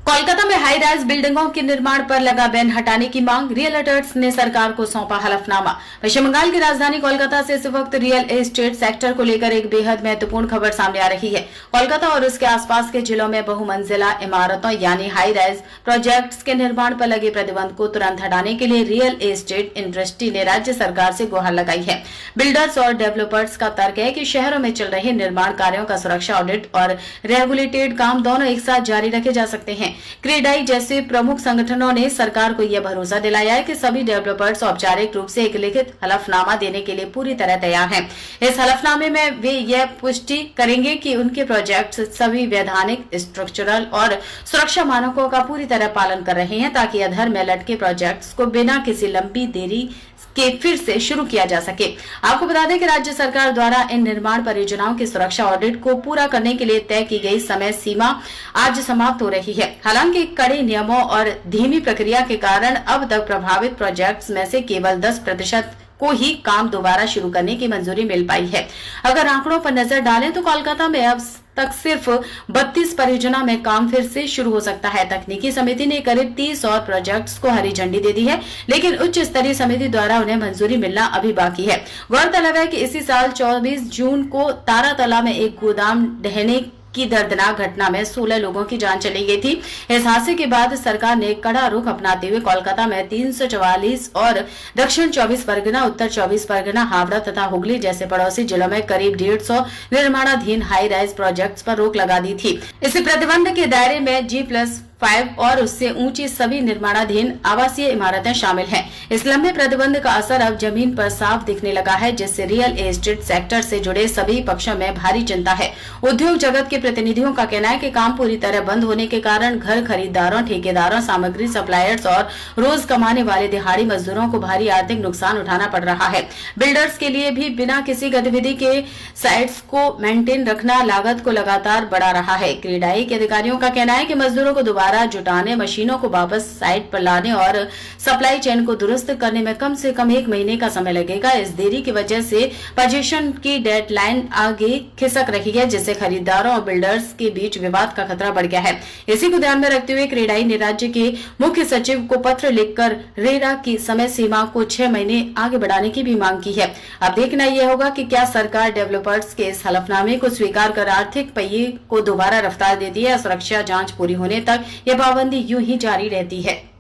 कोलकाता में high rise बिल्डिंगों के निर्माण पर लगा बैन हटाने की मांग। रियल्टर्स ने सरकार को सौंपा हलफनामा। पश्चिम बंगाल की राजधानी कोलकाता से इस वक्त रियल एस्टेट सेक्टर को लेकर एक बेहद महत्वपूर्ण खबर सामने आ रही है। कोलकाता और उसके आसपास के जिलों में बहुमंजिला इमारतों यानी हाई राइज प्रोजेक्ट्स के निर्माण पर लगे प्रतिबंध को तुरंत हटाने के लिए रियल एस्टेट इंडस्ट्री ने राज्य सरकार से गुहार लगाई है। बिल्डर्स और डेवलपर्स का तर्क है कि शहरों में चल रहे निर्माण कार्यों का सुरक्षा ऑडिट और रेगुलेटेड काम दोनों एक साथ जारी रखे जा सकते हैं। क्रेडाई जैसे प्रमुख संगठनों ने सरकार को यह भरोसा दिलाया है कि सभी डेवलपर्स औपचारिक रूप से एक लिखित हलफनामा देने के लिए पूरी तरह तैयार हैं। इस हलफनामे में वे यह पुष्टि करेंगे कि उनके प्रोजेक्ट सभी वैधानिक, स्ट्रक्चरल और सुरक्षा मानकों का पूरी तरह पालन कर रहे हैं, ताकि अधर में लटके प्रोजेक्ट्स को बिना किसी लंबी देरी के फिर से शुरू किया जा सके। आपको बता दें कि राज्य सरकार द्वारा इन निर्माण परियोजनाओं की सुरक्षा ऑडिट को पूरा करने के लिए तय की गई समय सीमा आज समाप्त हो रही है। हालांकि कड़े नियमों और धीमी प्रक्रिया के कारण अब तक प्रभावित प्रोजेक्ट्स में से केवल 10% को ही काम दोबारा शुरू करने की मंजूरी मिल पाई है। अगर आंकड़ों पर नजर डालें तो कोलकाता में अब तक सिर्फ 32 परियोजना में काम फिर से शुरू हो सकता है। तकनीकी समिति ने करीब 30 और प्रोजेक्ट्स को हरी झंडी दे दी है, लेकिन उच्च स्तरीय समिति द्वारा उन्हें मंजूरी मिलना अभी बाकी है। गौरतलब है कि इसी साल 24 जून को तारातला में एक गोदाम ढहने की दर्दनाक घटना में 16 लोगों की जान चली गई थी। इस हादसे के बाद सरकार ने कड़ा रुख अपनाते हुए कोलकाता में 344 और दक्षिण 24 परगना, उत्तर 24 परगना, हावड़ा तथा हुगली जैसे पड़ोसी जिलों में करीब 150 निर्माणाधीन हाई राइज प्रोजेक्ट्स पर रोक लगा दी थी। इस प्रतिबंध के दायरे में G+5 और उससे ऊंची सभी निर्माणाधीन आवासीय इमारतें शामिल हैं। इस लंबे प्रतिबंध का असर अब जमीन पर साफ दिखने लगा है, जिससे रियल एस्टेट सेक्टर से जुड़े सभी पक्षों में भारी चिंता है। उद्योग जगत के प्रतिनिधियों का कहना है कि काम पूरी तरह बंद होने के कारण घर खरीदारों, ठेकेदारों, सामग्री सप्लायर्स और रोज कमाने वाले दिहाड़ी मजदूरों को भारी आर्थिक नुकसान उठाना पड़ रहा है। बिल्डर्स के लिए भी बिना किसी गतिविधि के साइट्स को मेंटेन रखना लागत को लगातार बढ़ा रहा है। क्रेडाई के अधिकारियों का कहना है कि मजदूरों को दोबारा जुटाने, मशीनों को वापस साइट पर लाने और सप्लाई चेन को दुरुस्त करने में कम से कम 1 महीने का समय लगेगा। इस देरी की वजह से पोजीशन की डेडलाइन आगे खिसक रही है, जिससे खरीदारों और बिल्डर्स के बीच विवाद का खतरा बढ़ गया है। इसी को ध्यान में रखते हुए क्रेडाई ने राज्य के मुख्य सचिव को पत्र लिखकर रेरा की समय सीमा को 6 महीने आगे बढ़ाने की भी मांग की है। अब देखना यह होगा कि क्या सरकार डेवलपर्स के इस हलफनामे को स्वीकार कर आर्थिक पहिए को दोबारा रफ्तार देती है। सुरक्षा जांच पूरी होने तक यह पाबंदी यूं ही जारी रहती है।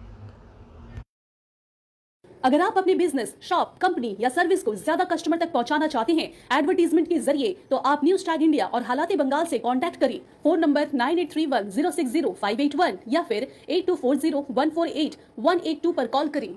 अगर आप अपने बिजनेस, शॉप, कंपनी या सर्विस को ज्यादा कस्टमर तक पहुंचाना चाहते हैं एडवर्टीजमेंट के जरिए, तो आप न्यूज टैग इंडिया और हालाते बंगाल से कांटेक्ट करें। फोन नंबर 9831060581 या फिर 8240148182 पर कॉल करें।